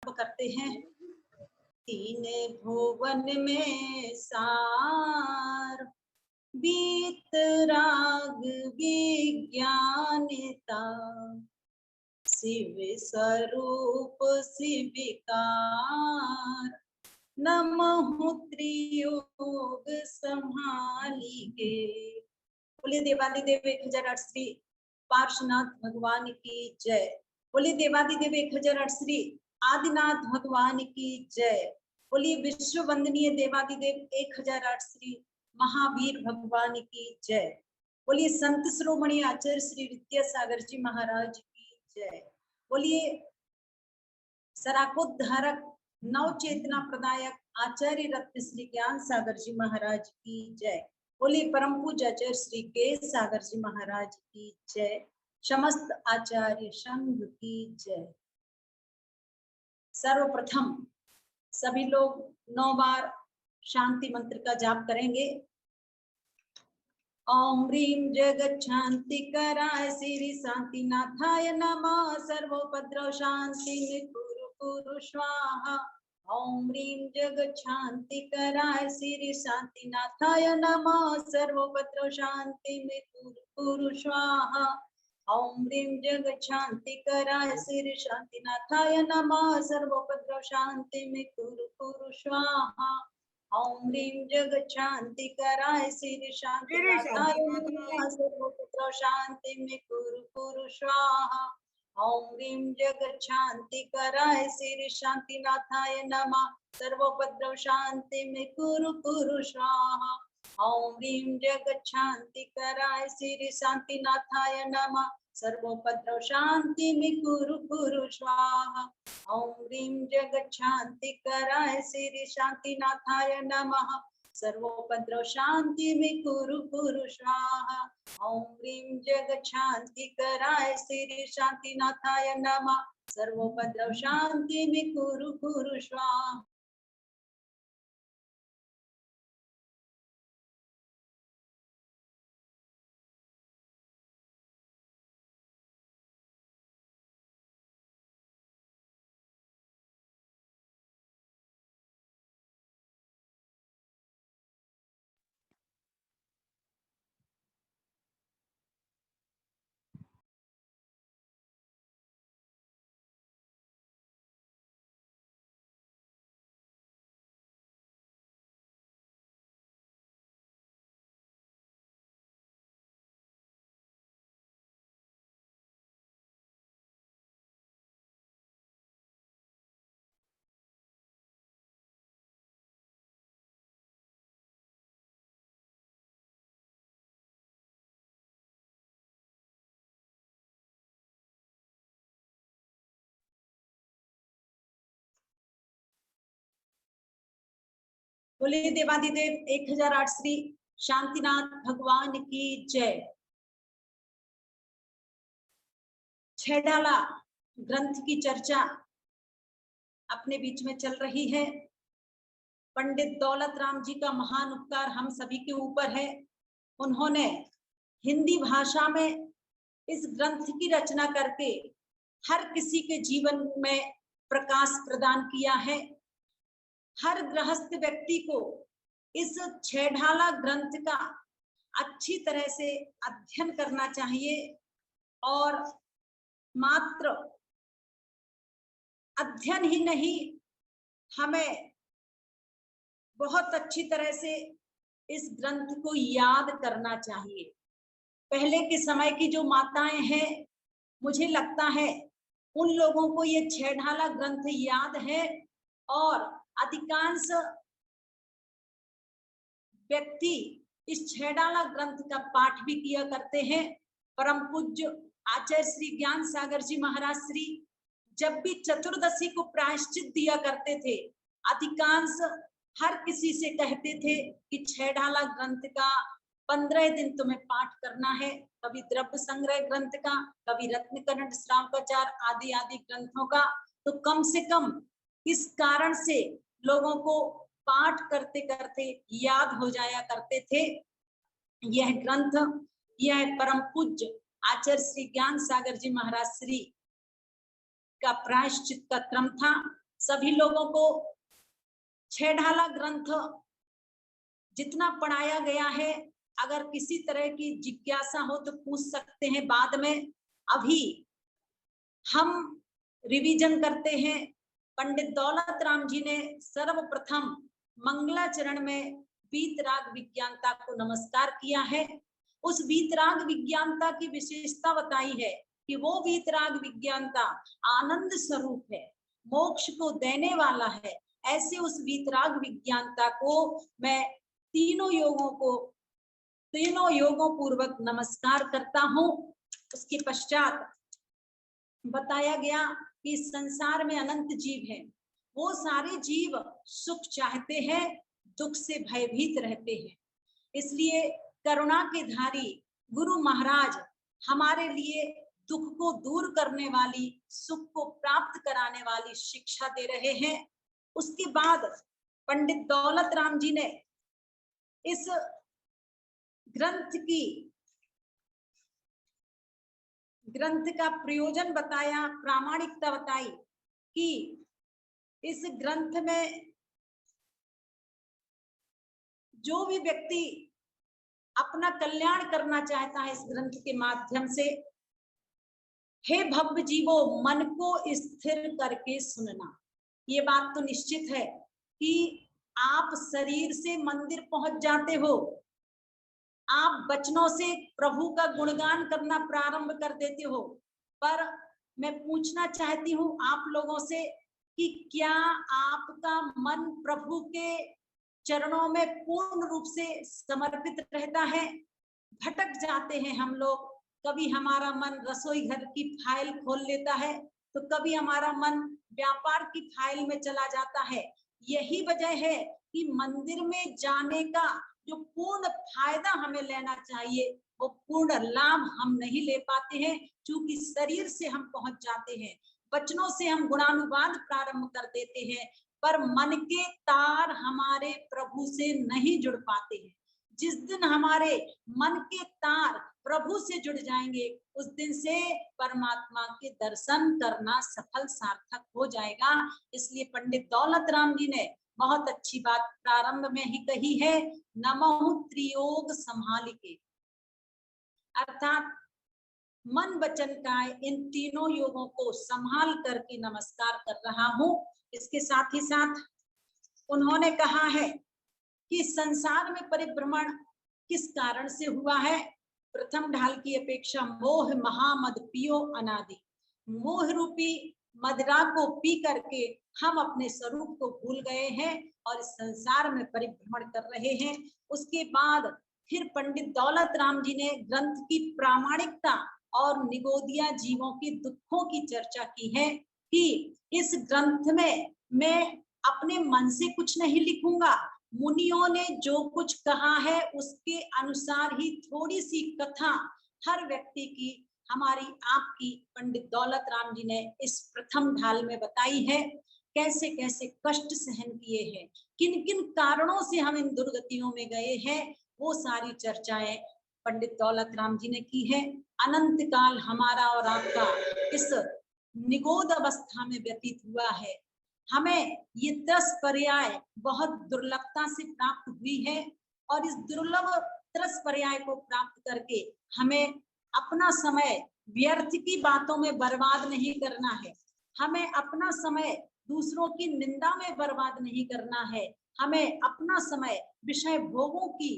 प्रारंभ करते हैं। तीन भुवन में सार, बीत राग विज्ञानता, शिव स्वरूप शिविकार, नमः त्रियोग संभालिके। बोले देवादिदेव 1008 श्री पार्श्वनाथ भगवान की जय। बोले देवादिदेव 1008 श्री आदिनाथ भगवान की जय। बोलिए विश्व वंदनीय देवादिदेव 1008 श्री महावीर भगवान की जय। बोलिए संत शिरोमणि आचार्य श्री विद्यासागर जी महाराज की जय। बोलिए सराकोद्धारक नव चेतना प्रदायक आचार्य रत्न श्री ज्ञान सागर जी महाराज की जय। बोलिए परम पूज्य आचार्य श्री केश सागर जी महाराज की जय। समस्त आचार्य संघ की जय। सर्वप्रथम सभी लोग 9 बार शांति मंत्र का जाप करेंगे। ओम ह्रीं जगत शांति कराय श्री शांतिनाथाय नमः, सर्वोपद्रव शांति में कुरु कुरु स्वाहा। ओम ह्रीं जगत शांति कराय श्री शांतिनाथाय नमः, सर्वोपद्रव शांति में कुरु कुरु स्वाहा। ओम ह्रीं जगत शांति कराय श्री शांतिनाथाय नमः, सर्वोपद्रव शांति में कुरु कुरु स्वाहा। ओम ह्रीं जगत शांति कराय श्री शांतिनाथाय नमः, सर्वोपद्रव शांति में कुरु कुरु स्वाहा। ओम ह्रीं जगत शांति कराय श्री शांतिनाथाय नमः, सर्वोपद्रव शांति में कुरु कुरु स्वाहा। ओम ह्रीं जगत शांति कराय श्री शांतिनाथाय नमः, सर्वोपद्रव शांति में कुरु कुरु स्वाहा। ओम ह्रीं जगत शांति कराय श्री शांतिनाथाय नमः, सर्वोपद्रव शांति में कुरु कुरु स्वाहा। ओम ह्रीं जगत शांति कराय श्री शांतिनाथाय नमः, सर्वोपद्रव शांति में कुरु कुरु स्वाहा। बोलिए देवादिदेव 1008 श्री शांतिनाथ भगवान की जय। छेडाला ग्रंथ की चर्चा अपने बीच में चल रही है। पंडित दौलत राम जी का महान उपकार हम सभी के ऊपर है। उन्होंने हिंदी भाषा में इस ग्रंथ की रचना करके हर किसी के जीवन में प्रकाश प्रदान किया है। हर गृहस्थ व्यक्ति को इस छेडाला ग्रंथ का अच्छी तरह से अध्ययन करना चाहिए और मात्र अध्ययन ही नहीं, हमें बहुत अच्छी तरह से इस ग्रंथ को याद करना चाहिए। पहले के समय की जो माताएं हैं, मुझे लगता है उन लोगों को ये छेडाला ग्रंथ याद है और अधिकांश व्यक्ति इस छेडाला ग्रंथ का पाठ भी किया करते हैं। परम पूज्य आचार्य श्री ज्ञान सागर जी महाराज श्री जब भी चतुर्दशी को प्रायश्चित दिया करते थे, अधिकांश हर किसी से कहते थे कि छेडाला ग्रंथ का 15 दिन तुम्हें पाठ करना है। कभी द्रव्य संग्रह ग्रंथ का, कभी रत्नकरण श्रावकाचार आदि आदि ग्रंथों का। तो कम से कम इस कारण से लोगों को पाठ करते करते याद हो जाया करते थे। यह ग्रंथ, यह परम पूज्य आचार्य श्री ज्ञान सागर जी महाराज श्री का प्रायश्चित का क्रम था। सभी लोगों को छह ढाला ग्रंथ जितना पढ़ाया गया है, अगर किसी तरह की जिज्ञासा हो तो पूछ सकते हैं बाद में। अभी हम रिवीजन करते हैं। पंडित दौलत राम जी ने सर्वप्रथम मंगलाचरण में वीतराग विज्ञानता को नमस्कार किया है। उस वीतराग विज्ञानता की विशेषता बताई है कि वो वीतराग विज्ञानता आनंद स्वरूप है, मोक्ष को देने वाला है। ऐसे उस वीतराग विज्ञानता को मैं तीनों योगों पूर्वक नमस्कार करता हूँ। उसके पश्चात बताया गया कि संसार में अनंत जीव हैं, वो सारे जीव सुख चाहते हैं, दुख से भयभीत रहते हैं। इसलिए करुणा के धारी गुरु महाराज हमारे लिए दुख को दूर करने वाली, सुख को प्राप्त कराने वाली शिक्षा दे रहे हैं। उसके बाद पंडित दौलत राम जी ने इस ग्रंथ का प्रयोजन बताया, प्रामाणिकता बताई कि इस ग्रंथ में जो भी व्यक्ति अपना कल्याण करना चाहता है, इस ग्रंथ के माध्यम से, हे भव्य जीवो मन को स्थिर करके सुनना। ये बात तो निश्चित है कि आप शरीर से मंदिर पहुंच जाते हो, आप वचनों से प्रभु का गुणगान करना प्रारंभ कर देते हो, पर मैं पूछना चाहती हूँ आप लोगों से कि क्या आपका मन प्रभु के चरणों में पूर्ण रूप से समर्पित रहता है? भटक जाते हैं हम लोग। कभी हमारा मन रसोई घर की फाइल खोल लेता है, तो कभी हमारा मन व्यापार की फाइल में चला जाता है। यही वजह है कि मंदिर में जाने का जो पूर्ण फायदा हमें लेना चाहिए, वो पूर्ण लाभ हम नहीं ले पाते हैं, क्योंकि शरीर से हम पहुंच जाते हैं, वचनों से हम गुणानुवाद प्रारंभ कर देते हैं, पर मन के तार हमारे प्रभु से नहीं जुड़ पाते हैं। जिस दिन हमारे मन के तार प्रभु से जुड़ जाएंगे, उस दिन से परमात्मा के दर्शन करना सफल सार्थक हो जाएगा। इसलिए पंडित दौलत राम जी ने बहुत अच्छी बात प्रारंभ में ही कही है, नमो त्रियोग संभालिके, अर्थात मन वचन काय इन तीनों योगों को संभाल करके नमस्कार कर रहा हूं। इसके साथ ही साथ उन्होंने कहा है कि संसार में परिभ्रमण किस कारण से हुआ है। प्रथम ढाल की अपेक्षा मोह महामद पियो अनादि, मोह रूपी मदिरा को पी करके हम अपने स्वरूप को भूल गए हैं और इस संसार में परिभ्रमण कर रहे हैं। उसके बाद फिर पंडित दौलत राम जी ने ग्रंथ की प्रामाणिकता और निगोदिया जीवों के दुखों की चर्चा की है कि इस ग्रंथ में मैं अपने मन से कुछ नहीं लिखूंगा, मुनियों ने जो कुछ कहा है उसके अनुसार ही थोड़ी सी कथा हर व्यक्ति की, हमारी आपकी पंडित दौलत राम जी ने इस प्रथम ढाल में बताई है। कैसे कैसे कष्ट सहन किए हैं, किन किन कारणों से हम इन दुर्गतियों में गए हैं, वो सारी चर्चाएं पंडित दौलत राम जी ने की है। अनंत काल हमारा और आपका इस निगोद अवस्था में व्यतीत हुआ है। हमें ये 10 पर्याय बहुत दुर्लभता से प्राप्त हुई है और इस दुर्लभ 10 पर्याय को प्राप्त करके हमें अपना समय व्यर्थ की बातों में बर्बाद नहीं करना है, हमें अपना समय दूसरों की निंदा में बर्बाद नहीं करना है, हमें अपना समय विषय भोगों की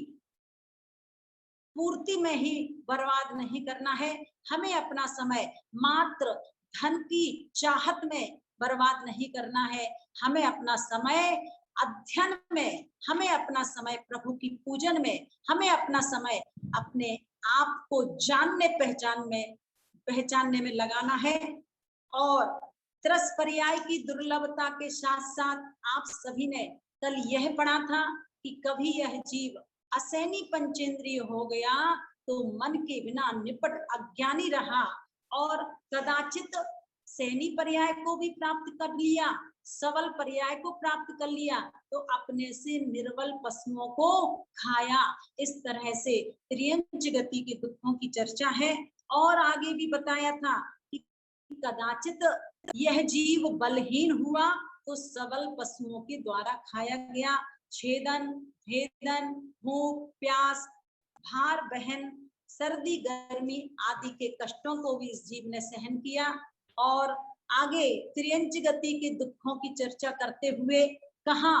पूर्ति में ही बर्बाद नहीं करना है, हमें अपना समय मात्र धन की चाहत में बर्बाद नहीं करना है, हमें अपना समय अध्ययन में, हमें अपना समय प्रभु की पूजन में, हमें अपना समय अपने आप को जानने पहचानने में लगाना है। और 10 पर्याय की दुर्लभता के साथ साथ आप सभी ने कल यह पढ़ा था कि कभी यह जीव असैनी पंचेंद्रिय हो गया तो मन के बिना निपट अज्ञानी रहा और कदाचित सैनी पर्याय को भी प्राप्त कर लिया, सबल पर्याय को प्राप्त कर लिया तो अपने से निर्बल पशुओं को खाया। इस तरह से त्रियंच गति के दुखों की चर्चा है। और आगे भी बताया था कि कदाचित यह जीव बलहीन हुआ तो सबल पशुओं के द्वारा खाया गया। छेदन, भेदन, भूख, प्यास, भार वहन, सर्दी, गर्मी आदि के कष्टों को भी इस जीव ने सहन किया। और आगे त्रियंच गति के दुखों की चर्चा करते हुए कहा,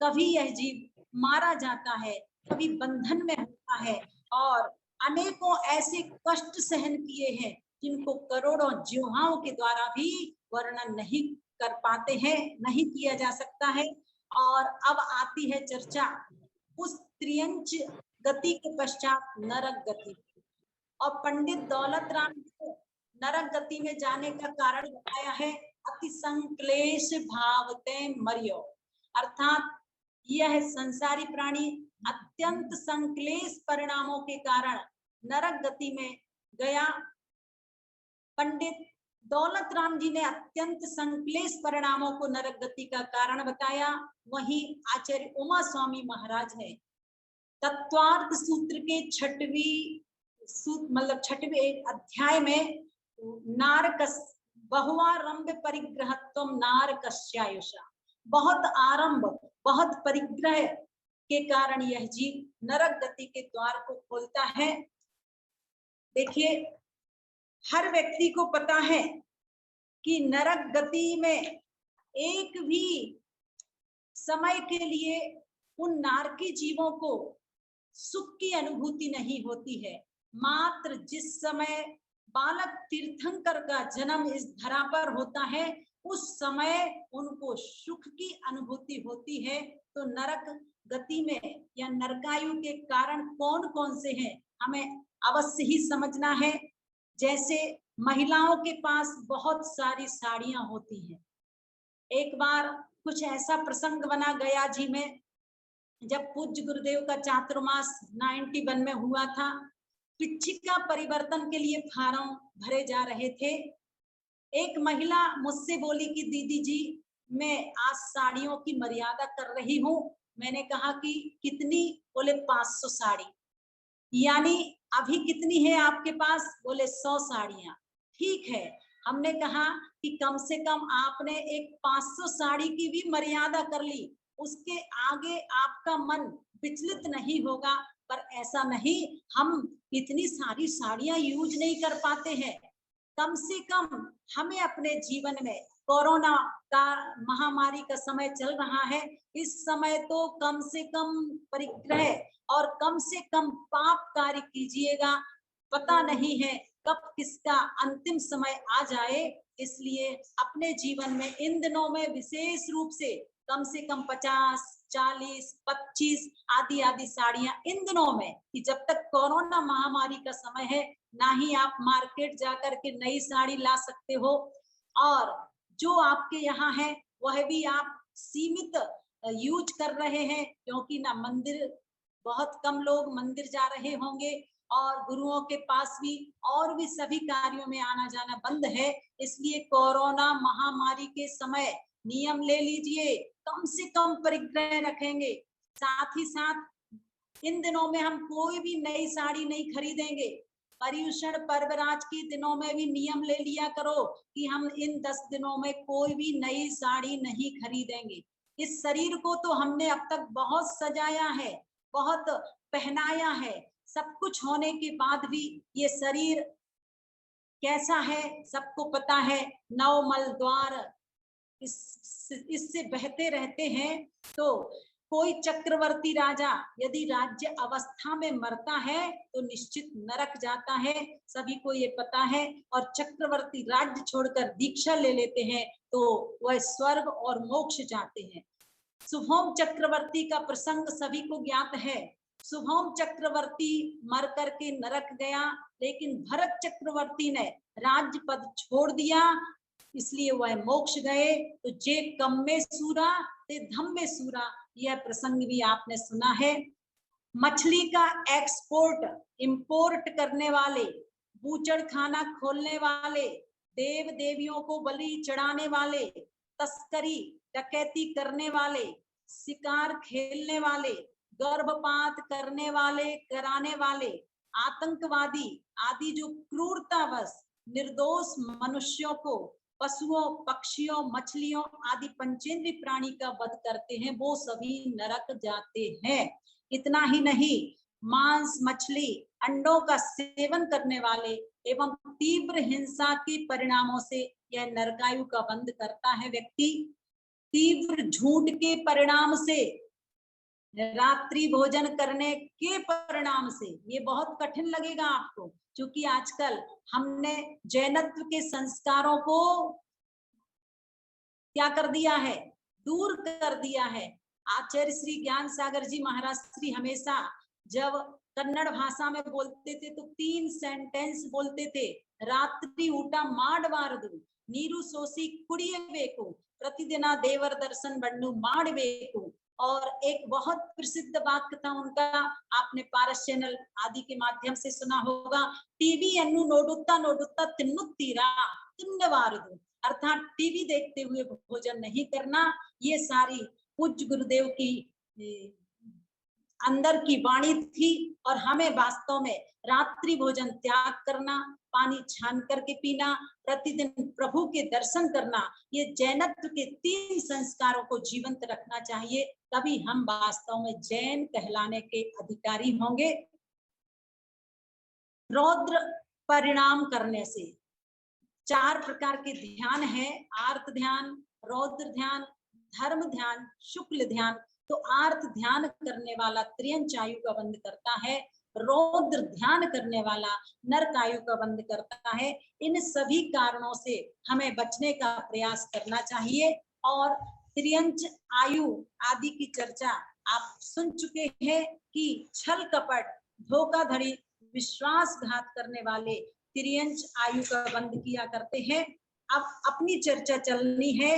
कभी यह जीव मारा जाता है, कभी बंधन में होता है और अनेकों ऐसे कष्ट सहन किए हैं जिनको करोड़ों जिह्वाओं के द्वारा भी वर्णन नहीं कर पाते हैं, नहीं किया जा सकता है। और अब आती है चर्चा उस त्रियंच गति के पश्चात नरक गति। और पंडित दौलत राम को नरक गति में जाने का कारण बताया है, अति संक्लेश भावते मरियो, अर्थात यह संसारी प्राणी अत्यंत संक्लेश परिणामों के कारण नरक गति में गया। पंडित दौलत राम जी ने अत्यंत संक्लेश परिणामों को नरक गति का कारण बताया। वहीं आचार्य उमा स्वामी महाराज ने तत्वार्थ सूत्र के छठवें अध्याय में नारकस बहुआरंभ परिग्रहत्वम नारकस्यायुषा, बहुत आरंभ बहुत परिग्रह के कारण यह जीव नरक गति के द्वार को खोलता है। देखिए, हर व्यक्ति को पता है कि नरक गति में एक भी समय के लिए उन नारकी जीवों को सुख की अनुभूति नहीं होती है। मात्र जिस समय बालक तीर्थंकर का जन्म इस धरा पर होता है उस समय उनको सुख की अनुभूति होती है। तो नरक गति में या नरकायु के कारण कौन कौन से हैं हमें अवश्य ही समझना है। जैसे महिलाओं के पास बहुत सारी साड़ियां होती हैं। एक बार कुछ ऐसा प्रसंग बना गया जी में, जब पूज्य गुरुदेव का चातुर्मास 91 में हुआ था, पिछिका परिवर्तन के लिए फार्म भरे जा रहे थे। एक महिला मुझसे बोली कि दीदी जी, मैं आज साड़ियों की मर्यादा कर रही हूँ। मैंने कहा कि कितनी? बोले 500 साड़ी। यानी अभी कितनी है आपके पास? बोले 100 साड़ियां। ठीक है, हमने कहा कि कम से कम आपने एक 500 साड़ी की भी मर्यादा कर ली, उसके आगे आपका मन विचलित नहीं होगा। पर ऐसा नहीं, हम इतनी सारी साड़ियां यूज नहीं कर पाते हैं। कम से कम हमें अपने जीवन में, कोरोना का महामारी का समय चल रहा है, इस समय तो कम से कम परिग्रह और कम से कम पाप कार्य कीजिएगा। पता नहीं है कब किसका अंतिम समय आ जाए, इसलिए अपने जीवन में इन दिनों में विशेष रूप से कम 50, 40, 25 आदि आदि साड़ियां इन दिनों में, कि जब तक कोरोना महामारी का समय है ना ही आप मार्केट जाकर के नई साड़ी ला सकते हो, और जो आपके यहाँ है वह भी आप सीमित यूज कर रहे हैं, क्योंकि ना मंदिर, बहुत कम लोग मंदिर जा रहे होंगे और गुरुओं के पास भी और भी सभी कार्यों में आना जाना बंद है। इसलिए कोरोना महामारी के समय नियम ले लीजिए, कम से कम परिग्रह रखेंगे। साथ ही साथ इन दिनों में हम कोई भी नई साड़ी नहीं खरीदेंगे। पर्युषण पर्वराज के दिनों में भी नियम ले लिया करो कि हम इन 10 दिनों में कोई भी नई साड़ी नहीं खरीदेंगे। इस शरीर को तो हमने अब तक बहुत सजाया है, बहुत पहनाया है, सब कुछ होने के बाद भी ये शरीर कैसा है सबको पता है। नवमल द्वार इससे बहते रहते हैं। तो कोई चक्रवर्ती राजा यदि राज्य अवस्था में मरता है तो निश्चित नरक जाता है, सभी को ये पता है। और चक्रवर्ती राज्य छोड़कर दीक्षा ले लेते हैं तो वह स्वर्ग और मोक्ष जाते हैं। शुभम चक्रवर्ती का प्रसंग सभी को ज्ञात है। शुभम चक्रवर्ती मर करके नरक गया, लेकिन भरत चक्रवर्ती ने राज्य पद छोड़ दिया, इसलिए वह मोक्ष गए। तो जे कम में सूरा ते धम में सूरा, यह प्रसंग भी आपने सुना है। मछली का एक्सपोर्ट इंपोर्ट करने वाले, बूचड़ खाना खोलने वाले, देव देवियों को बलि चढ़ाने वाले, तस्करी डकैती करने वाले, शिकार खेलने वाले, गर्भपात करने वाले कराने वाले, आतंकवादी आदि जो क्रूरतावश निर्दोष मनुष्यों को पशुओं, पक्षियों, मछलियों आदि पंचेंद्रीय प्राणी का वध करते हैं वो सभी नरक जाते हैं। इतना ही नहीं, मांस, मछली, अंडों का सेवन करने वाले एवं तीव्र हिंसा के परिणामों से यह नरकायु का बंध करता है। व्यक्ति तीव्र झूठ के परिणाम से, रात्रि भोजन करने के परिणाम से, ये बहुत कठिन लगेगा आपको, क्योंकि आजकल हमने जैनत्व के संस्कारों को क्या कर दिया है, दूर कर दिया है। आचार्य श्री ज्ञान सागर जी महाराज श्री हमेशा जब कन्नड़ भाषा में बोलते थे तो 3 सेंटेंस बोलते थे, रात्रि ऊಟ ಮಾಡಬಾರದು, ನೀರು ಸೋಸಿ ಕುಡಿಯಬೇಕು, प्रतिदिना देवर दर्शन बन्नु ಮಾಡಬೇಕು। और एक बहुत प्रसिद्ध वाक्य था उनका, आपने पारस चैनल आदि के माध्यम से सुना होगा, टीवी अनु नोडुत्ता नोडुत्ता तिन्नुत्तीरा तिन्नवारदु, अर्थात टीवी देखते हुए भोजन नहीं करना। ये सारी पूज्य गुरुदेव की अंदर की वाणी थी, और हमें वास्तव में रात्रि भोजन त्याग करना, पानी छान करके पीना, प्रतिदिन प्रभु के दर्शन करना, ये जैनत्व के 3 संस्कारों को जीवंत रखना चाहिए, तभी हम वास्तव में जैन कहलाने के अधिकारी होंगे। रौद्र परिणाम करने से 4 प्रकार के ध्यान है, आर्त ध्यान, रौद्र ध्यान, धर्म ध्यान, शुक्ल ध्यान। तो आर्त ध्यान करने वाला त्रियंच आयु का बंध करता है, रौद्र ध्यान करने वाला नरक आयु का बंध करता है। इन सभी कारणों से हमें बचने का प्रयास करना चाहिए। और त्रियंच आयु आदि की चर्चा आप सुन चुके हैं कि छल कपट, धोखाधड़ी, विश्वासघात करने वाले त्रियंच आयु का बंध किया करते हैं। अब अपनी चर्चा चलनी है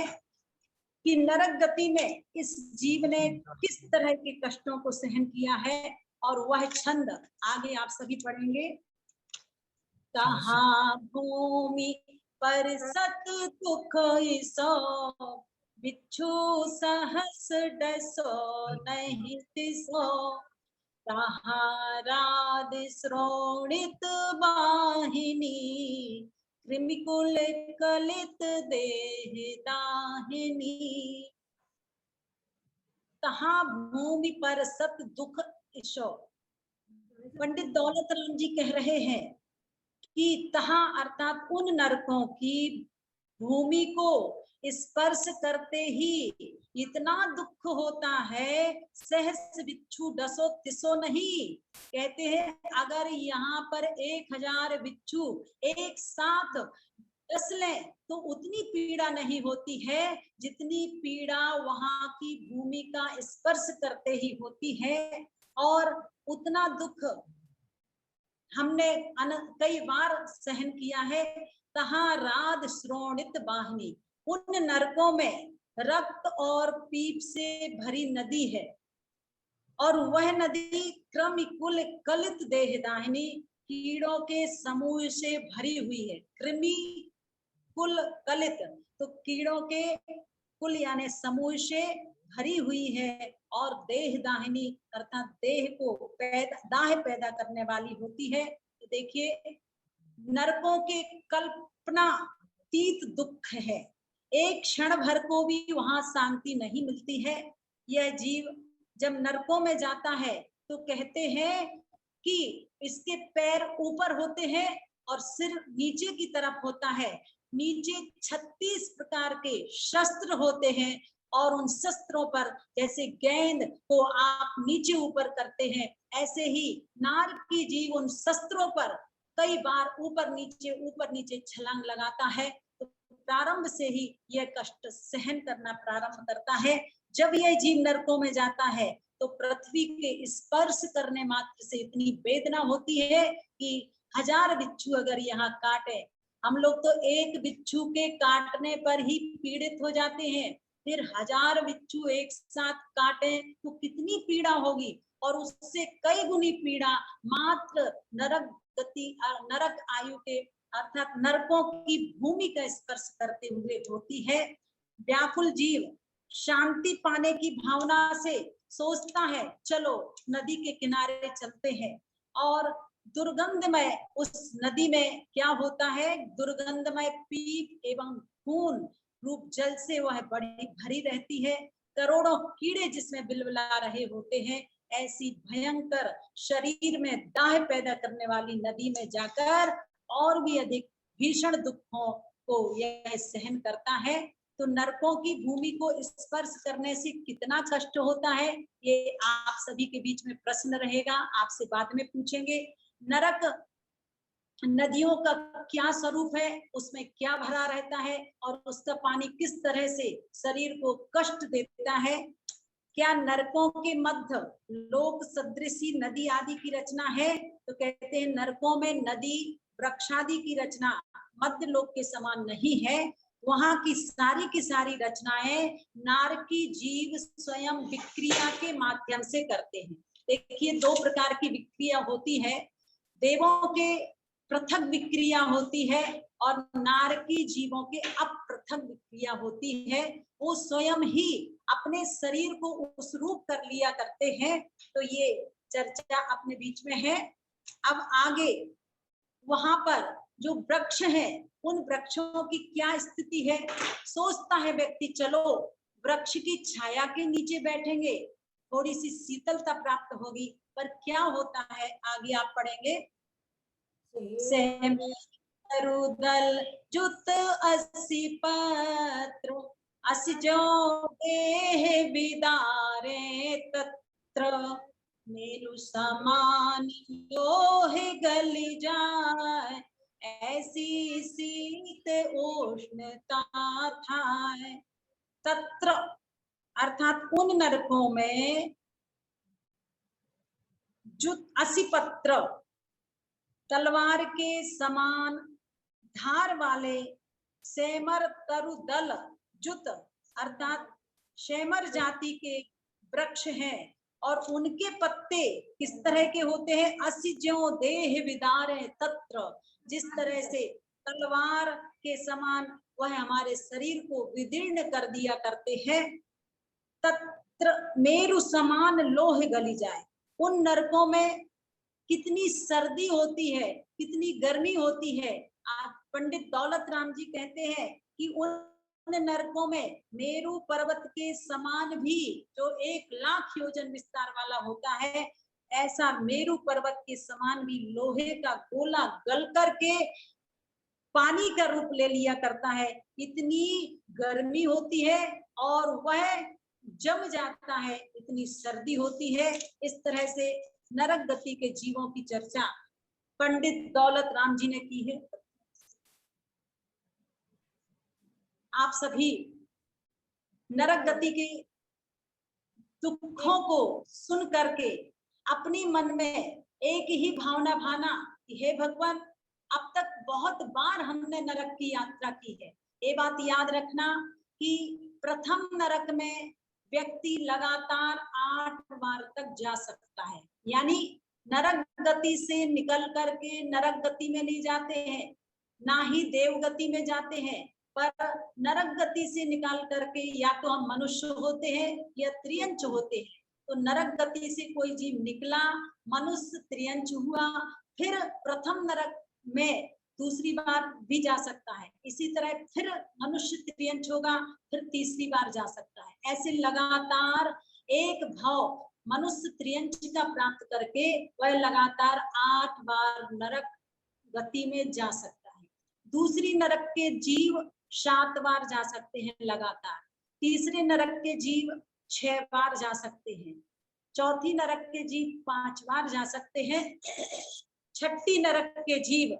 कि नरक गति में इस जीव ने किस तरह के कष्टों को सहन किया है, और वह छंद आगे आप सभी पढ़ेंगे। कहाँ भूमि पर सत दुख सो, बिच्छू सहस डसो नहीं तिसो, राध श्रोणित वाहिनी, कृमिकुल कलित देह दाहिनी। कहाँ भूमि पर सत दुख ईशो, पंडित दौलत राम जी कह रहे हैं कि तहाँ अर्थात उन नरकों की भूमि को स्पर्श करते ही इतना दुख होता है, सहस बिच्छू डसो तिसो नहीं। कहते हैं अगर यहाँ पर 1000 बिच्छू एक साथ डस लें तो उतनी पीड़ा नहीं होती है जितनी पीड़ा वहां की भूमि का स्पर्श करते ही होती है। और उतना दुख हमने कई बार सहन किया है। तहाँ राध श्रोणित वाहिनी, उन नरकों में रक्त और पीप से भरी नदी है, और वह नदी कृमिकुल कलित देह दाहिनी, कीड़ों के समूह से भरी हुई है। कृमि कुल कलित, तो कीड़ों के कुल यानी समूह से भरी हुई है, और देह दाहिनी अर्थात देह को दाह पैदा करने वाली होती है। तो देखिए नरकों के कल्पनातीत दुख है, एक क्षण भर को भी वहां शांति नहीं मिलती है। यह जीव जब नरकों में जाता है तो कहते हैं कि इसके पैर ऊपर होते हैं और सिर नीचे की तरफ होता है। नीचे 36 प्रकार के शस्त्र होते हैं, और उन शस्त्रों पर जैसे गेंद को आप नीचे ऊपर करते हैं, ऐसे ही नार की जीव उन शस्त्रों पर कई बार ऊपर नीचे छलांग लगाता है। तो प्रारंभ से ही यह कष्ट सहन करना प्रारंभ करता है। जब यह जीव नरकों में जाता है तो पृथ्वी के स्पर्श करने मात्र से इतनी वेदना होती है कि 1000 बिच्छू अगर यहाँ काटे, हम लोग तो एक बिच्छू के काटने पर ही पीड़ित हो जाते हैं, फिर 1000 बिच्छू एक साथ काटे तो कितनी पीड़ा होगी। और उससे कई गुनी पीड़ा मात्र नरक आयु के अर्थात नरकों की भूमि का स्पर्श करते हुए होती है। व्याकुल जीव शांति पाने की भावना से सोचता है चलो नदी के किनारे चलते हैं, और दुर्गंधमय उस नदी में क्या होता है, दुर्गंधमय पीप एवं खून रूप जल से वह बड़ी भरी रहती है, करोड़ों कीड़े जिसमें बिलबिला रहे होते हैं। ऐसी भयंकर शरीर में दाह पैदा करने वाली नदी में जाकर और भी अधिक भीषण दुखों को यह सहन करता है। तो नरकों की भूमि को स्पर्श करने से कितना कष्ट होता है, ये आप सभी के बीच में प्रश्न रहेगा, आपसे बाद में पूछेंगे। नरक नदियों का क्या स्वरूप है, उसमें क्या भरा रहता है और उसका पानी किस तरह से शरीर को कष्ट देता है। क्या नरकों के मध्य लोक सदृशी नदी आदि की रचना है, तो कहते हैं नरकों में नदी वृक्षादि की रचना मध्य लोक के समान नहीं है। वहां की सारी रचनाएं नारकी जीव स्वयं विक्रिया के माध्यम से करते हैं। देखिए, दो प्रकार की विक्रिया होती है। देवों के पृथक विक्रिया होती है और नारकी जीवों के अपृथक विक्रिया होती है। वो स्वयं ही अपने शरीर को उस रूप कर लिया करते हैं। तो ये चर्चा अपने बीच में है। अब आगे वहां पर जो वृक्ष है, उन वृक्षों की क्या स्थिति है। सोचता है व्यक्ति, चलो वृक्ष की छाया के नीचे बैठेंगे, थोड़ी सी शीतलता प्राप्त होगी, पर क्या होता है आगे आप पढ़ेंगे। रुदल जुत अस्सी पत्र अस जो देह विदारे तत्र मेरु समान लोह गल जाए ऐसी शीत उष्णता थाए। तत्र अर्थात उन नरकों में जुत असी पत्र तलवार के समान धार वाले सेमर तरुदल जुत अर्थात शेमर जाति के वृक्ष हैं और उनके पत्ते किस तरह के होते हैं। असी ज्यों देह विदारे तत्र, जिस तरह से तलवार के समान वह हमारे शरीर को विदीर्ण कर दिया करते हैं। तत्र मेरु समान लोह गली जाए। उन नरकों में कितनी सर्दी होती है, कितनी गर्मी होती है। पंडित दौलत राम जी कहते हैं कि उन नरकों में मेरु पर्वत के समान भी, जो 1,00,000 योजन विस्तार वाला होता है, ऐसा मेरु पर्वत के समान भी लोहे का गोला गल करके पानी का रूप ले लिया करता है। इतनी गर्मी होती है और वह जम जाता है, इतनी सर्दी होती है। इस तरह से नरक गति के जीवों की चर्चा पंडित दौलत राम जी ने की है। आप सभी नरक गति के दुखों को सुन करके अपनी मन में एक ही भावना भाना कि हे भगवान, अब तक बहुत बार हमने नरक की यात्रा की है। ये बात याद रखना कि प्रथम नरक में व्यक्ति लगातार 8 बार तक जा सकता है, यानी नरक गति से निकल करके नरक गति में नहीं जाते हैं, ना ही देव गति में जाते हैं, पर नरक गति से निकाल करके या तो हम मनुष्य होते हैं या त्रियंच होते हैं। तो नरक गति से कोई जीव निकला, मनुष्य त्रियंच हुआ, फिर प्रथम नरक में दूसरी बार भी जा सकता है। इसी तरह फिर मनुष्य त्रियंच होगा, फिर तीसरी बार जा सकता है। ऐसे लगातार एक भाव मनुष्य त्रियंच का प्राप्त करके वह लगातार 8 बार नरक गति में जा सकता है। दूसरी नरक के जीव 7 बार जा सकते हैं लगातार। तीसरे नरक के जीव 6 बार जा सकते हैं। चौथी नरक के जीव 5 बार जा सकते हैं। छठी नरक के जीव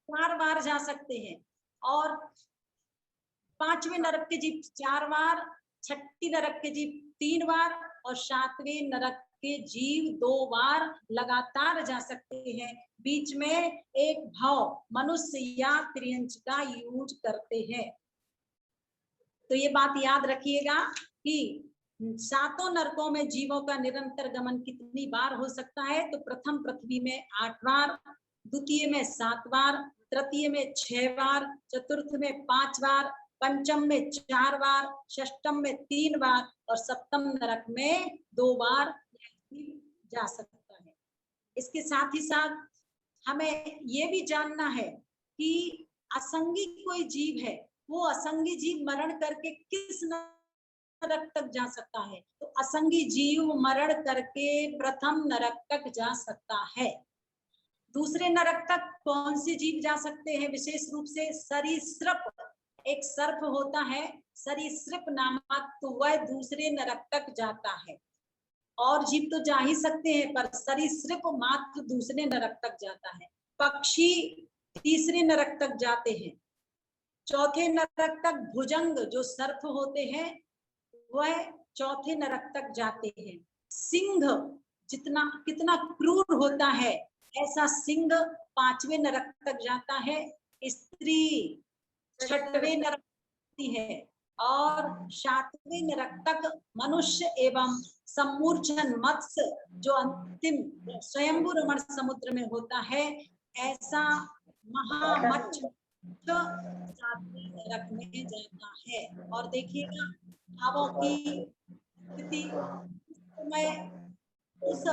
4 बार जा सकते हैं और पांचवें नरक के जीव 4 बार, छठी नरक के जीव 3 बार और सातवें नरक के जीव 2 बार लगातार जा सकते हैं। बीच में एक भाव मनुष्य या त्रियंच का यूज करते हैं। तो ये बात याद रखिएगा कि 7 नरकों में जीवों का निरंतर गमन कितनी बार हो सकता है। तो प्रथम पृथ्वी में 8 बार, द्वितीय में 7 बार, तृतीय में 6 बार, चतुर्थ में 5 बार, पंचम में 4 बार, षष्टम में 3 बार और सप्तम नरक में 2 बार जा सकता है। इसके साथ ही साथ हमें ये भी जानना है कि असंगी कोई जीव है, वो असंगी जीव मरण करके किस नरक तक जा सकता है। तो असंगी जीव मरण करके प्रथम नरक तक जा सकता है। दूसरे नरक तक कौन से जीव जा सकते हैं? विशेष रूप से सरीसृप, एक सर्प होता है सरीसृप नामक, तो वह दूसरे नरक तक जाता है। और जीव तो जा ही सकते हैं, पर सरीसृप मात्र दूसरे नरक तक जाता है। पक्षी तीसरे नरक तक जाते हैं। चौथे नरक तक भुजंग जो सर्प होते हैं वह चौथे नरक तक जाते हैं। सिंह जितना कितना क्रूर होता है, ऐसा सिंह पांचवें नरक तक जाता है। स्त्री छठवें नरक है और सातवें नरक तक मनुष्य एवं सम्मूर्छन मत्स्य जो अंतिम स्वयंभू रमण समुद्र में होता है, ऐसा महामच्छ सातवें नरक में जाता है। और देखिएगा भावों की स्थिति में उस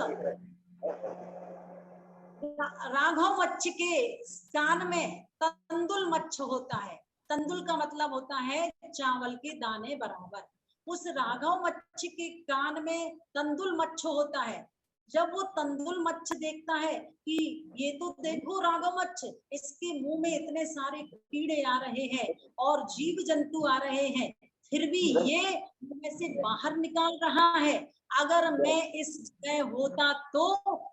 राघव मच्छ के कान में तंदुल मच्छ होता है। तंदुल का मतलब होता है चावल के दाने बराबर। उस राघव मच्छ के कान में तंदुल मच्छ होता है। जब वो तंदुल मच्छ देखता है कि ये तो देखो राघव मच्छ, इसके मुंह में इतने सारे कीड़े आ रहे हैं और जीव जंतु आ रहे हैं, फिर भी ये मुंह में से बाहर निकाल रहा है। अगर मैं इस जगह होता तो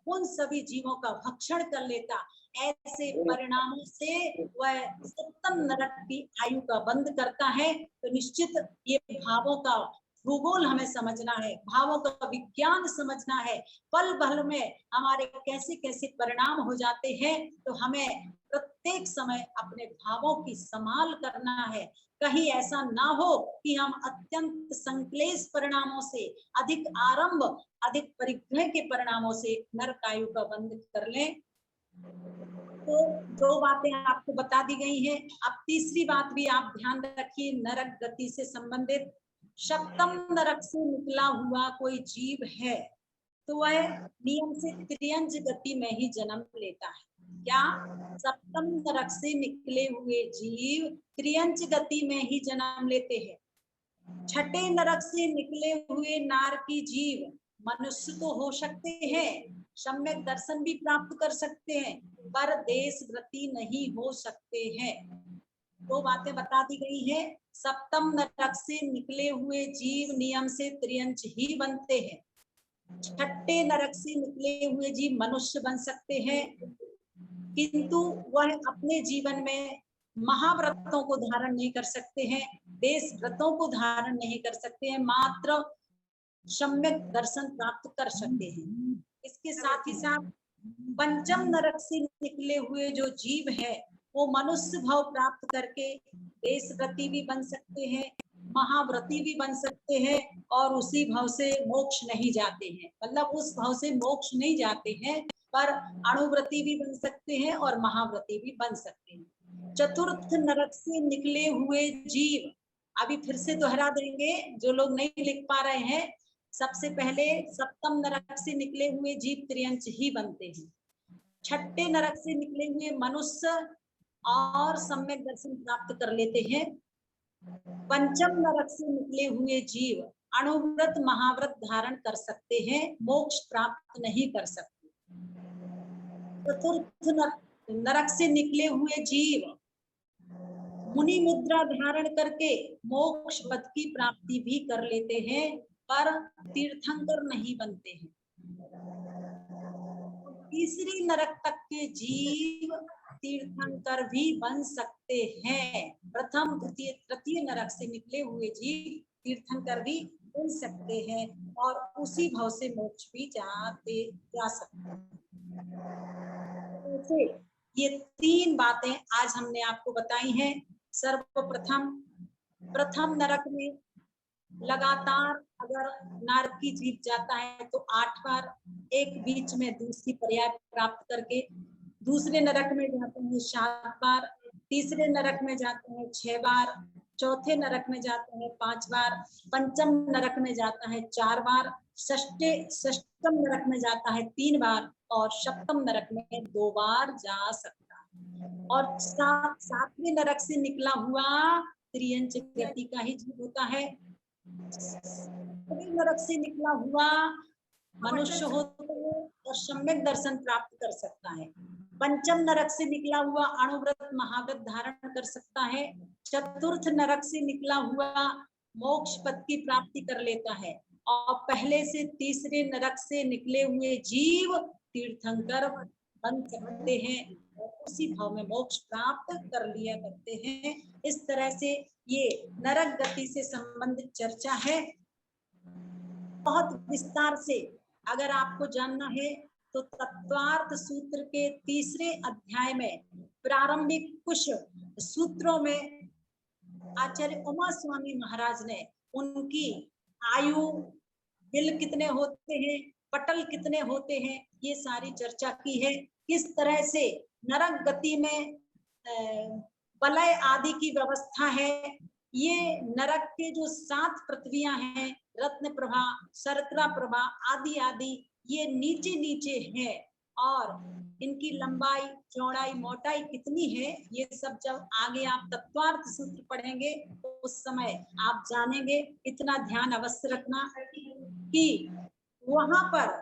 उन सभी जीवों का भक्षण कर लेता। ऐसे परिणामों से वह सप्तम नरक की आयु का बंद करता है। तो निश्चित ये भावों का भूगोल हमें समझना है, भावों का विज्ञान समझना है। पल भर में हमारे कैसे कैसे परिणाम हो जाते हैं, तो हमें प्रत्येक समय अपने भावों की संभाल करना है। कहीं ऐसा ना हो कि हम अत्यंत संक्लेश परिणामों से, अधिक आरंभ, अधिक परिग्रह के परिणामों से नरक आयु का बंद कर लें। तो दो बातें आपको बता दी गई हैं। अब तीसरी बात भी आप ध्यान रखिए, नरक गति से संबंधित। सप्तम नरक से निकला हुआ कोई जीव है तो वह नियम से त्रियंज गति में ही जन्म लेता है। क्या? सप्तम नरक से निकले हुए जीव त्रियंज गति में ही जन्म लेते हैं। छठे नरक से निकले हुए नारकी जीव मनुष्य तो हो सकते हैं, सम्यक दर्शन भी प्राप्त कर सकते हैं, पर देशव्रती नहीं हो सकते हैं। दो बातें बता दी गई है। सप्तम नरक से निकले हुए जीव नियम से त्रियंच ही बनते हैं। छठे नरक से निकले हुए जीव मनुष्य बन सकते हैं, किंतु वह अपने जीवन में महाव्रतों को धारण नहीं कर सकते हैं, देश व्रतों को धारण नहीं कर सकते हैं, मात्र सम्यक दर्शन प्राप्त कर सकते हैं। इसके साथ ही साथ पंचम नरक से निकले हुए जो जीव है वो मनुष्य भाव प्राप्त करके देशव्रती भी बन सकते हैं, महाव्रती भी बन सकते हैं, और उसी भाव से मोक्ष नहीं जाते हैं। मतलब उस भाव से मोक्ष नहीं जाते हैं, पर अणुव्रती भी बन सकते हैं और महाव्रती भी बन सकते हैं। चतुर्थ नरक से निकले हुए जीव, अभी फिर से दोहरा देंगे जो लोग नहीं लिख पा रहे हैं। सबसे पहले सप्तम नरक से निकले हुए जीव त्रियंच ही बनते हैं। छठे नरक से निकले हुए मनुष्य और सम्यक दर्शन प्राप्त कर लेते हैं। पंचम नरक से निकले हुए जीव अणुव्रत महाव्रत धारण कर सकते हैं, मोक्ष प्राप्त नहीं कर सकते। चतुर्थ नरक से निकले हुए जीव मुनि मुद्रा धारण करके मोक्ष पद की प्राप्ति भी कर लेते हैं, पर तीर्थंकर नहीं बनते हैं। तीसरी नरक तक के जीव तीर्थंकर भी बन सकते हैं। प्रथम द्वितीय तृतीय नरक से निकले हुए जीव तीर्थंकर भी बन सकते हैं और उसी भाव से मोक्ष भी जा सकते हैं। तो ये तीन बातें आज हमने आपको बताई हैं। सर्वप्रथम प्रथम नरक में लगातार अगर नारकी जीव जाता है तो 8 बार, एक बीच में दूसरी पर्याय प्राप्त करके, दूसरे नरक में जाते हैं 7 बार, तीसरे नरक में जाते हैं 6 बार, चौथे नरक में जाता है 5 बार, पंचम नरक में जाता है 4 बार, षष्टम नरक में जाता है 3 बार और सप्तम नरक में 2 बार जा सकता है। और सातवें नरक से निकला हुआ त्रियंच गति का ही जीव होता है। नरक से निकला हुआ मनुष्य होता है और सम्यक दर्शन प्राप्त कर सकता है। पंचम नरक से निकला हुआ अणुव्रत महाव्रत धारण कर सकता है। चतुर्थ नरक से निकला हुआ मोक्ष पद की प्राप्ति कर लेता है और पहले से तीसरे नरक से निकले हुए जीव तीर्थंकर बन सकते हैं और उसी भाव में मोक्ष प्राप्त कर लिया करते हैं। इस तरह से ये नरक गति से संबंधित चर्चा है। बहुत विस्तार से अगर आपको जानना है तो तत्वार्थ सूत्र के 3 अध्याय में प्रारंभिक कुछ सूत्रों में आचार्य उमा स्वामी महाराज ने उनकी आयु, दिल कितने होते हैं, पटल कितने होते हैं, ये सारी चर्चा की है। किस तरह से नरक गति में वलय आदि की व्यवस्था है। ये नरक के जो 7 पृथ्वियां हैं, रत्न प्रभा, शर्करा प्रभा आदि आदि, ये नीचे नीचे है और इनकी लंबाई, चौड़ाई, मोटाई कितनी है, ये सब जब आगे आप तत्वार्थ सूत्र पढ़ेंगे तो उस समय आप जानेंगे। इतना ध्यान अवश्य रखना कि वहां पर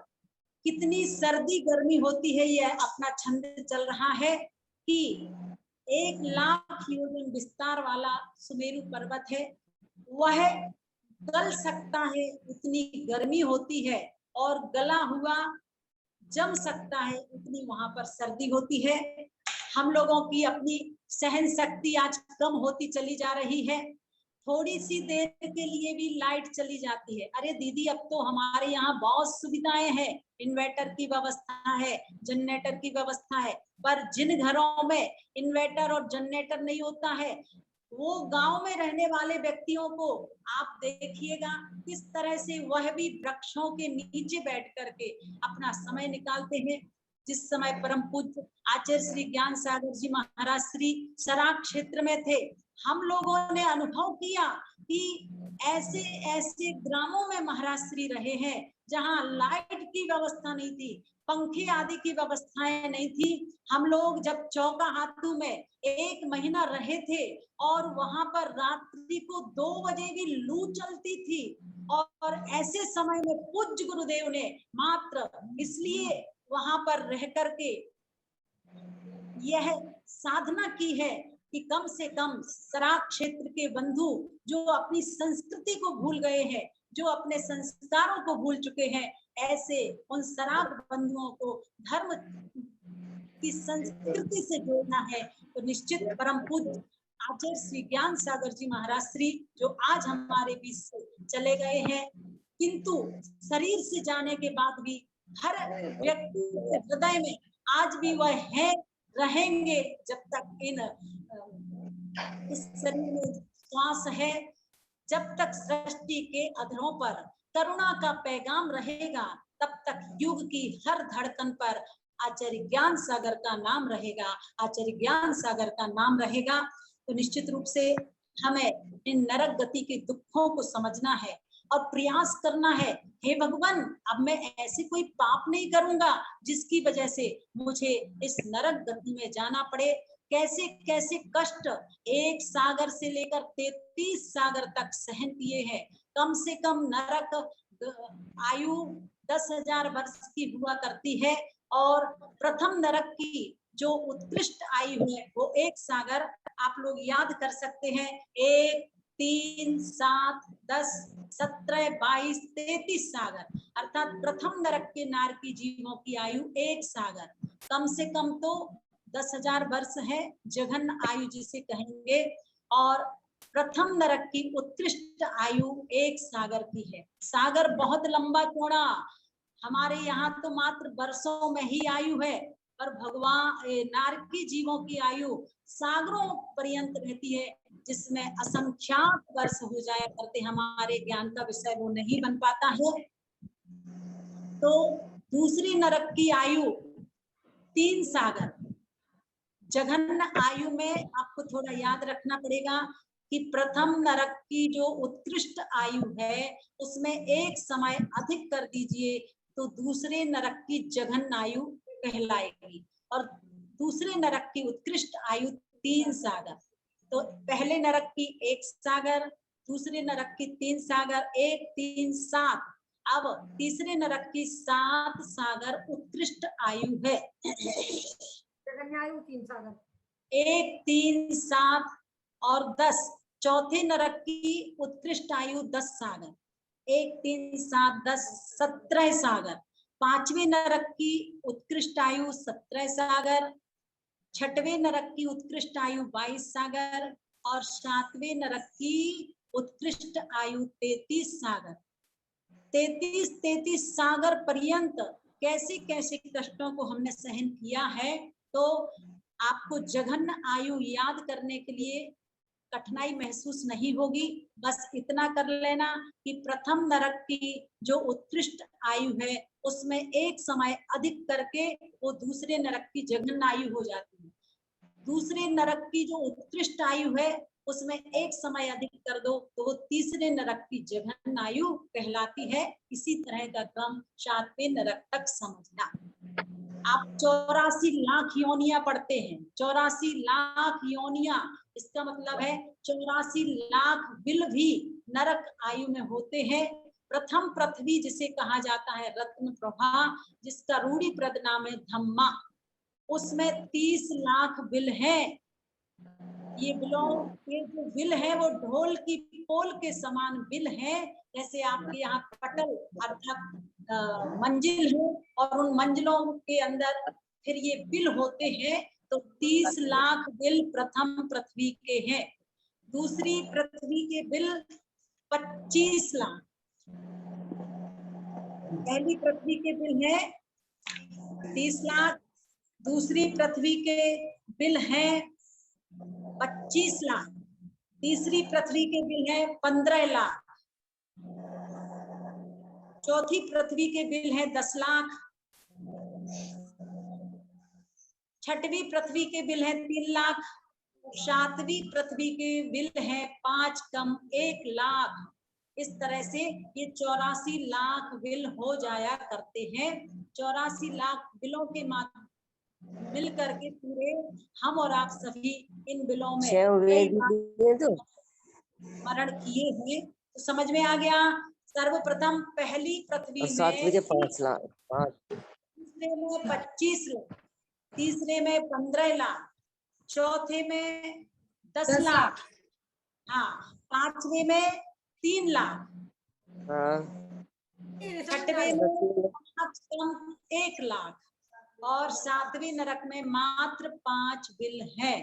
कितनी सर्दी गर्मी होती है। यह अपना छंद चल रहा है कि 1 लाख योजन विस्तार वाला सुमेरु पर्वत है, वह गल सकता है, इतनी गर्मी होती है, और गला हुआ जम सकता है, इतनी वहां पर सर्दी होती है। हम लोगों की अपनी सहन शक्ति आज कम होती चली जा रही है। थोड़ी सी देर के लिए भी लाइट चली जाती है, अरे दीदी अब तो हमारे यहाँ बहुत सुविधाएं हैं, इन्वर्टर की व्यवस्था है, जनरेटर की व्यवस्था है, पर जिन घरों में इन्वर्टर और जनरेटर नहीं होता है, वो गांव में रहने वाले व्यक्तियों को आप देखिएगा किस तरह से वह भी वृक्षों के नीचे बैठ करके अपना समय निकालते हैं। जिस समय परम पूज्य आचार्य श्री ज्ञान सागर जी महाराज श्री सराक क्षेत्र में थे, हम लोगों ने अनुभव किया कि ऐसे ऐसे ग्रामों में महाराज श्री रहे हैं जहां लाइट की व्यवस्था नहीं थी, पंखे आदि की व्यवस्थाएं नहीं थी। हम लोग जब चौका हाथू में 1 महीना रहे थे और वहां पर रात्रि को 2 बजे भी लू चलती थी, और ऐसे समय में पूज्य गुरुदेव ने मात्र इसलिए वहां पर रह करके यह साधना की है कि कम से कम सराक क्षेत्र के बंधु जो अपनी संस्कृति को भूल गए हैं, जो अपने संस्कारों को भूल चुके हैं, ऐसे उन सराक बंधुओं को धर्म की संस्कृति से जोड़ना है। तो निश्चित परम पूज्य आचार्य श्री ज्ञान सागर जी महाराज श्री जो आज हमारे बीच से चले गए हैं, किंतु शरीर से जाने के बाद भी हर व्यक्ति के हृदय में आज भी वह है, रहेंगे जब तक इस शरीर में श्वास है, जब तक सृष्टि के अधरों पर करुणा का पैगाम रहेगा, तब तक युग की हर धड़कन पर आचार्य ज्ञान सागर का नाम रहेगा, आचार्य ज्ञान सागर का नाम रहेगा। तो निश्चित रूप से हमें इन नरक गति के दुखों को समझना है और प्रयास करना है, हे भगवान अब मैं ऐसे कोई पाप नहीं करूंगा जिसकी वजह से मुझे इस नरक गति में जाना पड़े। कैसे कैसे कष्ट 1 सागर से लेकर 33 सागर तक सहन किए हैं। कम से कम नरक आयु 10,000 वर्ष की हुआ करती है और प्रथम नरक की जो उत्कृष्ट आयु है वो 1 सागर, आप लोग याद कर सकते हैं, 1, 3, 7, 10, 17, 22, 33 सागर, अर्थात प्रथम नरक के नारकी जीवों की आयु 1 सागर, कम से कम तो 10,000 वर्ष है, जघन आयु जिसे कहेंगे, और प्रथम नरक की उत्कृष्ट आयु 1 सागर की है। सागर बहुत लंबा चौड़ा, हमारे यहाँ तो मात्र वर्षों में ही आयु है, पर भगवान नारकी जीवों की आयु सागरों पर्यंत रहती है, जिसमें असंख्यात वर्ष हो जाया करते, हमारे ज्ञान का विषय वो नहीं बन पाता है। तो दूसरी नरक की आयु 3 सागर, जघन्य आयु में आपको थोड़ा याद रखना पड़ेगा, कि प्रथम नरक की जो उत्कृष्ट आयु है उसमें एक समय अधिक कर दीजिए तो दूसरे नरक की जघन आयु कहलाएगी। और दूसरे नरक की उत्कृष्ट आयु 3 सागर। तो पहले नरक की 1 सागर, दूसरे नरक की 3 सागर, 1 3 7। अब तीसरे नरक की 7 सागर उत्कृष्ट आयु है। आयु 3 सागर, 1 3 7 और 10। चौथे नरक की उत्कृष्ट आयु 10 सागर, 1 3 7 10 17 सागर। पांचवें नरक की उत्कृष्ट आयु 17 सागर, छठवें नरक की उत्कृष्ट आयु 22 सागर और सातवें नरक की उत्कृष्ट आयु 33 सागर। 33 सागर पर्यंत कैसे कैसे कष्टों को हमने सहन किया है। तो आपको जघन्य आयु याद करने के लिए कठिनाई महसूस नहीं होगी। बस इतना कर लेना कि प्रथम नरक की जो उत्कृष्ट आयु है उसमें एक समय अधिक करके वो दूसरे नरक की जघन्य आयु हो जाती है। दूसरे नरक की जो उत्कृष्ट आयु है उसमें एक समय अधिक कर दो तो वो तीसरे नरक की जघन्य आयु कहलाती है। इसी तरह का क्रम 7वें नरक तक समझना। आप 84 लाख योनियां पढ़ते हैं, 84 लाख योनियां, इसका मतलब है 84 लाख बिल भी नरक आयु में होते हैं। प्रथम पृथ्वी जिसे कहा जाता है रत्न प्रभा, जिसका रूढ़ी प्रद नाम है धम्मा, उसमें 30 लाख बिल है। ये बिलों के जो बिल है वो ढोल की पोल के समान बिल है। जैसे आपके यहाँ पटल अर्थात मंजिल है और उन मंजिलों के अंदर फिर ये बिल होते हैं। तो 30 लाख बिल प्रथम पृथ्वी के हैं। दूसरी पृथ्वी के बिल 25 लाख। पहली पृथ्वी के बिल है 30 लाख, दूसरी पृथ्वी के बिल है 25 लाख, तीसरी पृथ्वी के बिल है 15 लाख, चौथी पृथ्वी के बिल है 10 लाख, छठवीं पृथ्वी के बिल है 3 लाख, सातवीं पृथ्वी के बिल है 5 कम 1 लाख। इस तरह से ये 84 लाख बिल हो जाया करते हैं। 84 लाख बिलों के माध्यम मिल करके पूरे हम और आप सभी इन बिलों में स्मरण किए हैं। तो समझ में आ गया। सर्वप्रथम पहली पृथ्वी में 5 लाख, दूसरे में 25 लाख, तीसरे में 15 लाख, चौथे में 10 लाख, हाँ, पांचवे में 3 लाख, छठवें में 5 कम 1 लाख और सातवें नरक में मात्र 5 बिल है।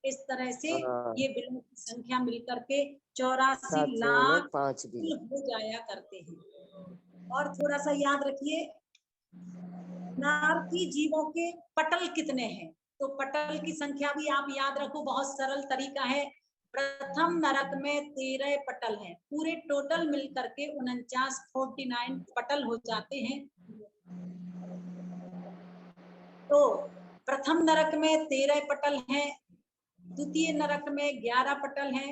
इस तरह से ये बिलों की संख्या मिलकर के 84 लाख 5 बिल हो जाया करते हैं। और थोड़ा सा याद रखिए, नारकी जीवों के पटल कितने हैं। तो पटल की संख्या भी आप याद रखो, बहुत सरल तरीका है। प्रथम नरक में 13 पटल हैं, पूरे टोटल मिलकर के 49 पटल हो जाते हैं। तो प्रथम नरक में 13 पटल हैं, द्वितीय नरक में 11 पटल हैं,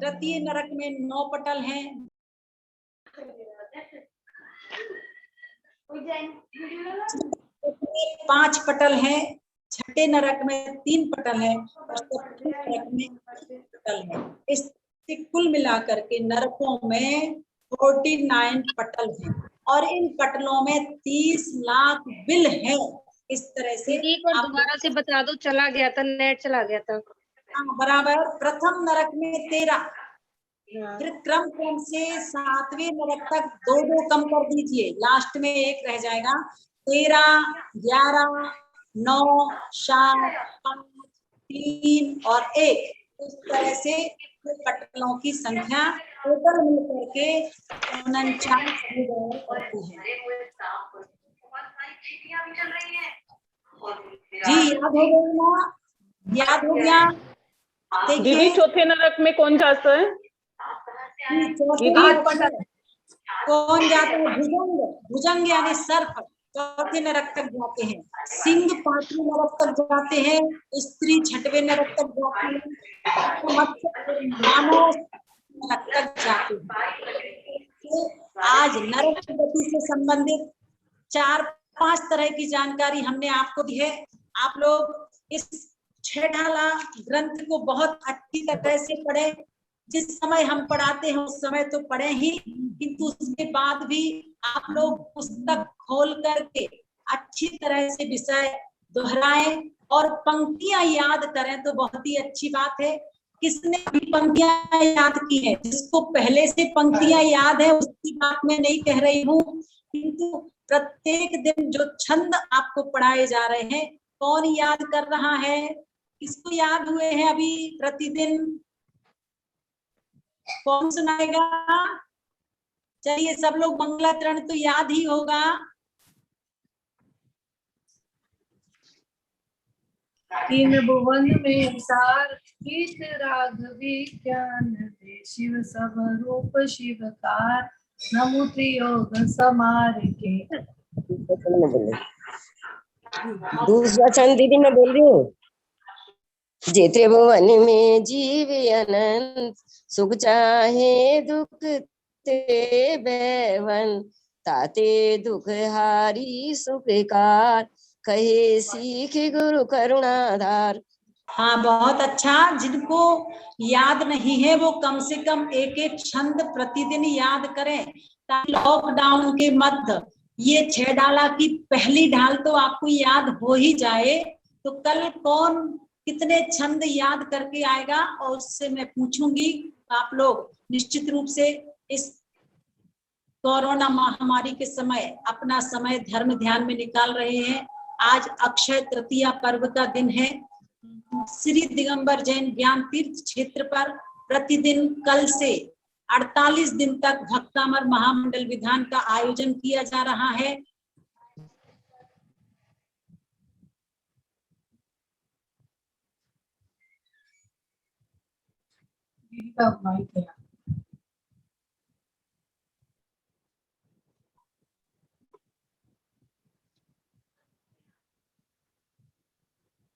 तृतीय नरक में 9 पटल हैं, 5 पटल हैं, छठे नरक में 3 पटल हैं और सप्तम नरक में 1 पटल है। इस कुल मिलाकर के नरकों में 49 पटल हैं और इन पटलों में 30 लाख बिल हैं। इस तरह से आप दोबारा से बता दो, चला गया था, नेट चला गया था। बराबर। प्रथम नरक में 13, फिर क्रम क्रम से 7वें नरक तक 2 कम कर दीजिए, लास्ट में 1 रह जाएगा। 13, 11, 9, 7, 5, 3 और 1। इस तरह से पटलों की संख्या टोटल मिलकर के 49 होती है। जी याद हो गया ना? याद हो गया? दीदी चौथे नरक में कौन जाता है? कौन जाता है? भुजंग। भुजंग यानी सर्प चौथे नरक तक जाते हैं, सिंह 5वें नरक तक जाते हैं, स्त्री 6वें नरक तक जाती है, मत्स्य मानव नरक तक जाते हैं। तो आज नरक गति से संबंधित 4-5 तरह की जानकारी हमने आपको दी है। आप लोग इस 6 ढाला ग्रंथ को बहुत अच्छी तरह से पढ़े। जिस समय हम पढ़ाते हैं उस समय तो पढ़े ही, किंतु उसके बाद भी आप लोग पुस्तक खोल करके अच्छी तरह से विषय दोहराएं और पंक्तियां याद करें तो बहुत ही अच्छी बात है। किसने भी पंक्तियां याद की है? जिसको पहले से पंक्तियां याद है उसकी बात मैं नहीं कह रही हूँ, किंतु प्रत्येक दिन जो छंद आपको पढ़ाए जा रहे हैं, कौन याद कर रहा है? किसको याद हुए हैं अभी प्रतिदिन? कौन सुनाएगा? चलिए सब लोग मंगलाचरण तो याद ही होगा। तीन भुवन में सार गीत राघवी ज्ञान दे शिव सब रूप शिवकार नमो त्रियोग समार के। दूसरा छंद दीदी मैं बोल रही हूँ। जेते भुवन में जीव अनंत सुख चाहे दुख ते बैवन ताते दुख हारी सुखकार कहे सीख गुरु करुणाधार। हाँ बहुत अच्छा। जिनको याद नहीं है वो कम से कम एक एक छंद प्रतिदिन याद करें, ताकि लॉकडाउन के मध्य ये 6 ढाला की पहली ढाल तो आपको याद हो ही जाए। तो कल कौन कितने छंद याद करके आएगा और उससे मैं पूछूंगी। आप लोग निश्चित रूप से इस कोरोना महामारी के समय अपना समय धर्म ध्यान में निकाल रहे हैं। आज अक्षय तृतीया पर्व का दिन है। श्री दिगंबर जैन ज्ञान तीर्थ क्षेत्र पर प्रतिदिन कल से 48 दिन तक भक्तामर महामंडल विधान का आयोजन किया जा रहा है।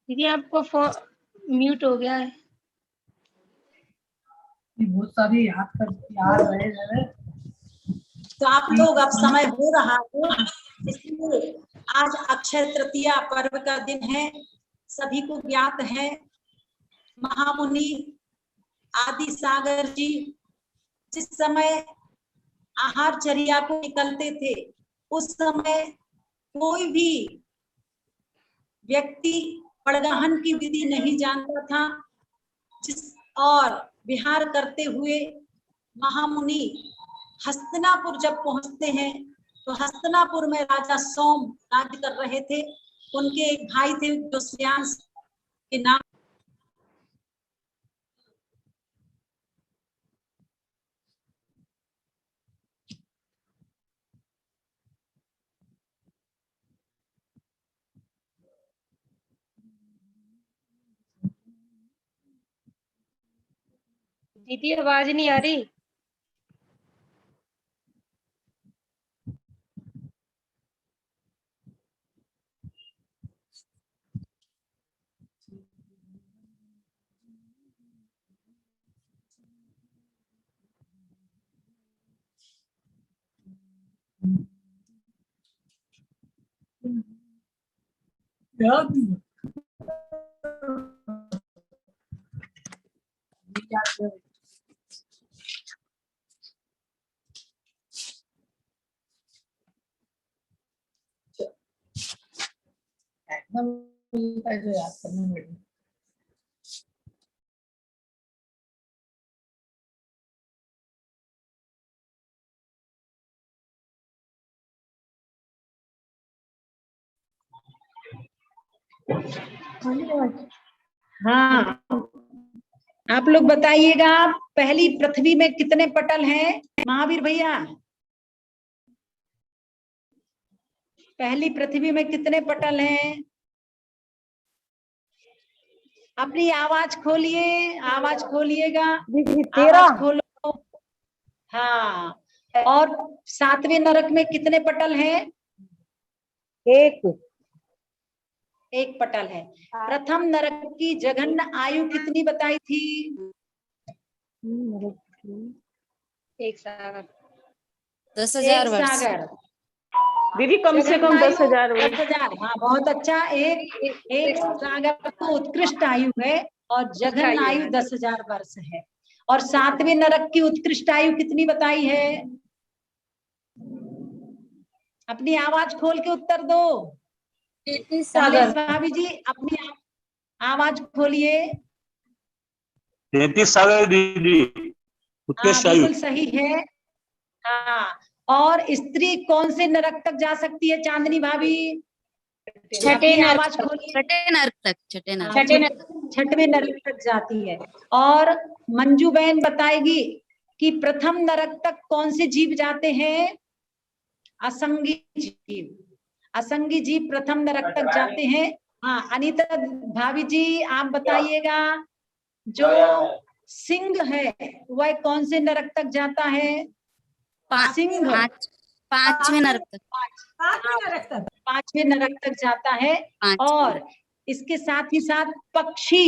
दीदी आपको फोन म्यूट हो गया है। बहुत सारे याद रहे। तो आप लोग अब समय हो रहा है, इसलिए आज अक्षय तृतीया पर्व का दिन है। सभी को ज्ञात है महामुनि आदि सागर जी जिस समय आहारचर्या को निकलते थे, उस समय कोई भी व्यक्ति पड़गहन की विधि नहीं जानता था। और विहार करते हुए महामुनि हस्तिनापुर जब पहुंचते हैं तो हस्तिनापुर में राजा सोम राज्य कर रहे थे। उनके एक भाई थे जो श्रेयांश के नाम दीदी आवाज नहीं आ रही। जो याद करना पड़ेगा। हाँ आप लोग बताइएगा पहली पृथ्वी में कितने पटल हैं? महावीर भैया पहली पृथ्वी में कितने पटल हैं? अपनी आवाज खोलिए, आवाज खोलिएगा, आवाज खोलो। हाँ और 7वें नरक में कितने पटल हैं? एक पटल है। प्रथम नरक की जघन्य आयु कितनी बताई थी? एक सागर 10,000 एक वर्ष। सागर। दीदी कम से कम जगन 10,000 वर्ष। 10,000। हाँ बहुत अच्छा। एक सागर तो उत्कृष्ट आयु है और जघन आयु 10,000 वर्ष है। और सातवें नरक की उत्कृष्ट आयु कितनी बताई है? अपनी आवाज खोल के उत्तर दो। 33 कमलेश सागर। भाभी जी अपनी आवाज खोलिए। 33 सागर दीदी हाँ उत्कृष्ट आयु। बिल्कुल सही है। हाँ और स्त्री कौन से नरक तक जा सकती है चांदनी भाभी? छठे अपनी नरक आवाज तक। खोलिए। छठे नरक तक, छठे नरक। छठे नरक। छठवें नरक तक जाती है। और मंजू बहन बताएगी कि प्रथम नरक तक कौन से जीव जाते हैं? असंगी जीव। असंगी जीव प्रथम नरक तक जाते हैं। हाँ अनीता भाभी जी आप बताइएगा, जो सिंह है वह कौन से नरक तक जाता है? सिंह पांचवें नरक तक। पांचवें नरक तक जाता है। पांच। और इसके साथ ही साथ पक्षी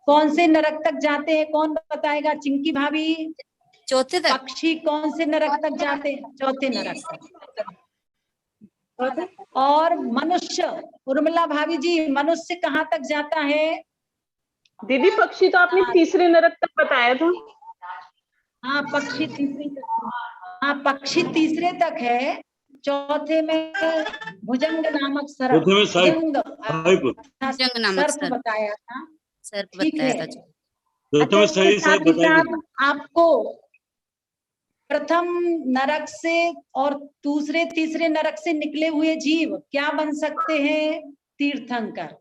कौन से नरक तक जाते हैं? कौन बताएगा? चिंकी भाभी। चौथे तक। पक्षी कौन से नरक तक जाते हैं? चौथे नरक तक। और मनुष्य, उर्मिला भाभी जी, मनुष्य कहाँ तक जाता है? दीदी पक्षी तो आपने तीसरे नरक तक बताया था। हाँ पक्षी तीसरे तक। हाँ पक्षी तीसरे तक है। चौथे में भुजंग नामक सर्प। चौथे में सर्प नामक सर्प बताया था। सर्प ठीक बताया है। था। चौथे में सही साथ सर्प ही बताई साथ गई। आपको प्रथम नरक से और दूसरे तीसरे नरक से निकले हुए जीव क्या बन सकते हैं? तीर्थंकर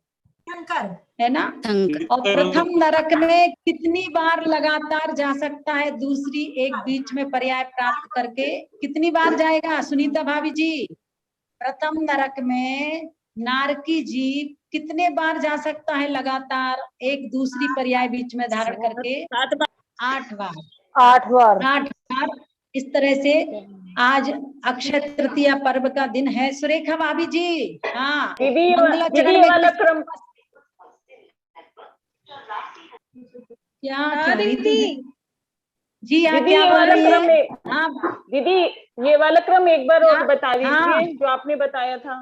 है ना। और प्रथम नरक में कितनी बार लगातार जा सकता है? दूसरी एक बीच में पर्याय प्राप्त करके कितनी बार जाएगा सुनीता भाभी जी? प्रथम नरक में नारकी जीव कितने बार जा सकता है लगातार एक दूसरी पर्याय बीच में धारण करके? 8 बार। 8 बार। 8 बार। इस तरह से आज अक्षय तृतीया पर्व का दिन है। सुरेखा भाभी जी। हाँ दीदी मंगलाचरण ये में वाला क्रम क्या रीतु जी आप दीदी क्या ये बोल वाला रही क्रम है? एक हाँ दीदी ये वाला क्रम एक बार और बता हाँ। दीजिए जो आपने बताया था।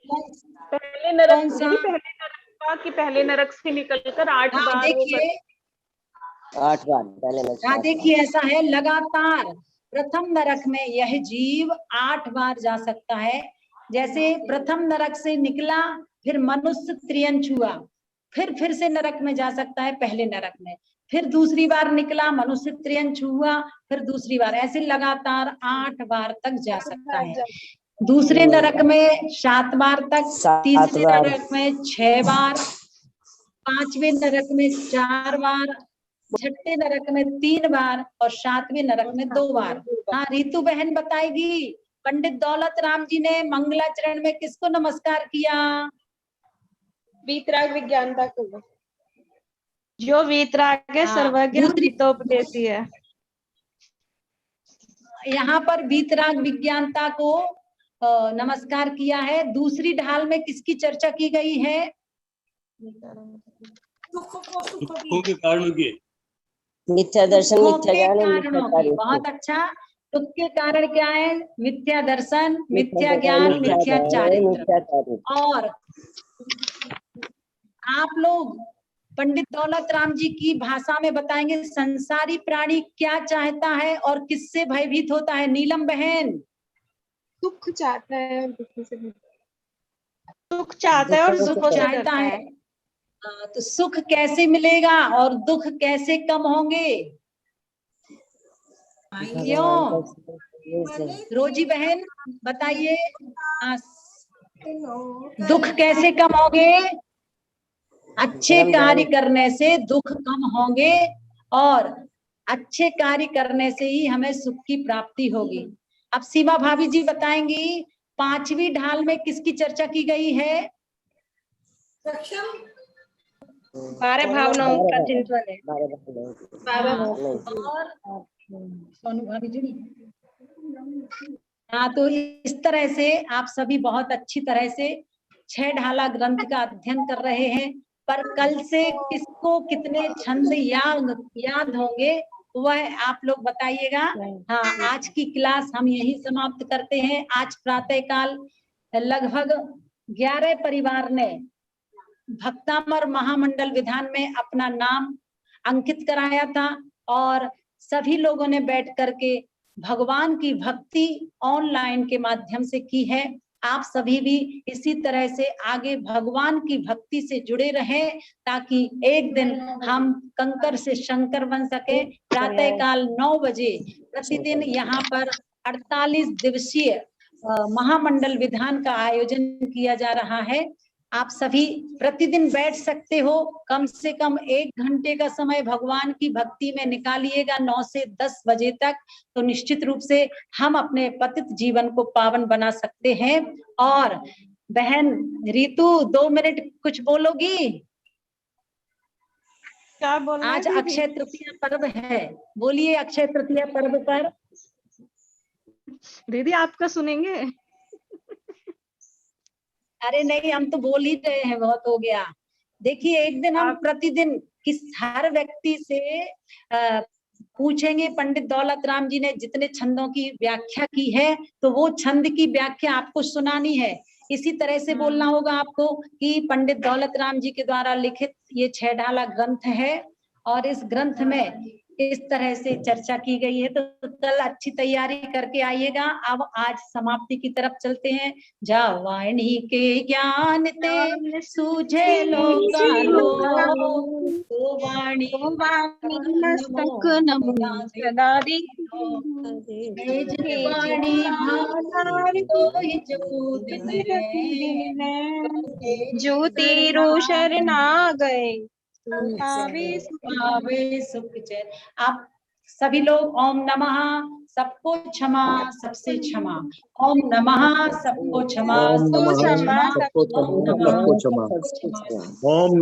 पहले कौन नरक सा? दीदी पहले नरक का कि पहले नरक से निकलकर 8 हाँ बार वो देखिए। 8 बार पहले नरक। हाँ देखिए ऐसा है, लगातार प्रथम नरक में यह जीव 8 बार जा सकता है। जैसे प्रथम नरक से निकला, फिर मनुष्य त्रियंच हुआ, फिर से नरक में जा सकता है पहले नरक में, फिर दूसरी बार निकला, मनुष्य त्रियंच हुआ, फिर दूसरी बार, ऐसे लगातार 8 बार तक जा सकता है। दूसरे नरक में 7 बार तक, 7 तीसरे बार। नरक में 6 बार, पांचवें नरक में 4 बार, छठे नरक में 3 बार और सातवें नरक में 2 बार। हाँ रीतु बहन बताएगी। पंडित दौलत राम जी ने मंगलाचरण में किसको नमस्कार किया? वीतराग विज्ञानता को, जो वीतराग है सर्वज्ञ हितोपदेशी है। यहाँ पर वीतराग विज्ञानता को नमस्कार किया है। दूसरी ढाल में किसकी चर्चा की गई है? दुखों के कारणों की। मिथ्या दर्शन, मिथ्या ज्ञान, मिथ्या कारणों की। चारित्र। बहुत अच्छा। दुख के कारण क्या है? मिथ्या दर्शन, मिथ्या ज्ञान, मिथ्या चारित्र। और आप लोग पंडित दौलत राम जी की भाषा में बताएंगे संसारी प्राणी क्या चाहता है और किससे भयभीत होता है? नीलम बहन। सुख चाहता है और दुख से सुख चाहता है और दुख से चाहता डरता है। तो सुख कैसे मिलेगा और दुख कैसे कम होंगे? क्यों रोजी बहन बताइए। दुख कैसे कम होंगे? अच्छे कार्य करने से दुख कम होंगे और अच्छे कार्य करने से ही हमें सुख की प्राप्ति होगी। अब सीमा भाभी जी बताएंगी पांचवी ढाल में किसकी चर्चा की गई है? 12 भावनाओं का चिंतन है। 12 और सोनू भाभी जी। हाँ तो इस तरह से आप सभी बहुत अच्छी तरह से 6 ढाला ग्रंथ का अध्ययन कर रहे हैं। पर कल से किसको कितने छंद याद होंगे वह आप लोग बताइएगा। हाँ, आज की क्लास हम यही समाप्त करते हैं। आज प्रातःकाल लगभग 11 परिवार ने भक्तामर महामंडल विधान में अपना नाम अंकित कराया था और सभी लोगों ने बैठ करके भगवान की भक्ति ऑनलाइन के माध्यम से की है। आप सभी भी इसी तरह से आगे भगवान की भक्ति से जुड़े रहें ताकि एक दिन हम कंकर से शंकर बन सके। प्रातःकाल 9 बजे प्रतिदिन यहाँ पर 48 दिवसीय महामंडल विधान का आयोजन किया जा रहा है। आप सभी प्रतिदिन बैठ सकते हो, कम से कम 1 घंटे का समय भगवान की भक्ति में निकालिएगा 9 से 10 बजे तक, तो निश्चित रूप से हम अपने पतित जीवन को पावन बना सकते हैं। और बहन रितु 2 मिनट कुछ बोलोगी? क्या बोलना है आज दीदी? अक्षय तृतीया पर्व है, बोलिए अक्षय तृतीया पर्व पर। दीदी आपका सुनेंगे। अरे नहीं, हम तो बोल ही रहे हैं, बहुत हो गया। देखिए एक दिन हम प्रतिदिन हर व्यक्ति से पूछेंगे। पंडित दौलत राम जी ने जितने छंदों की व्याख्या की है तो वो छंद की व्याख्या आपको सुनानी है। इसी तरह से बोलना होगा आपको कि पंडित दौलत राम जी के द्वारा लिखित ये 6 ढाला ग्रंथ है और इस ग्रंथ में इस तरह से चर्चा की गई है। तो कल अच्छी तैयारी करके आइएगा। अब आज समाप्ति की तरफ चलते हैं। जावाणी के ज्ञान ते सूझे लोका लो, तो वाणी मस्तक नमो सदा दी तेज वाणी भाला तो ही जपूत ज्योति रोशन आ गए आवे सुख चैन। आप सभी लोग ओम नमः, सबको क्षमा सबसे क्षमा। ओम नमः, सबको क्षमा ओम नमः, सबको क्षमा। सबको क्षमा, सबको क्षमा। ओम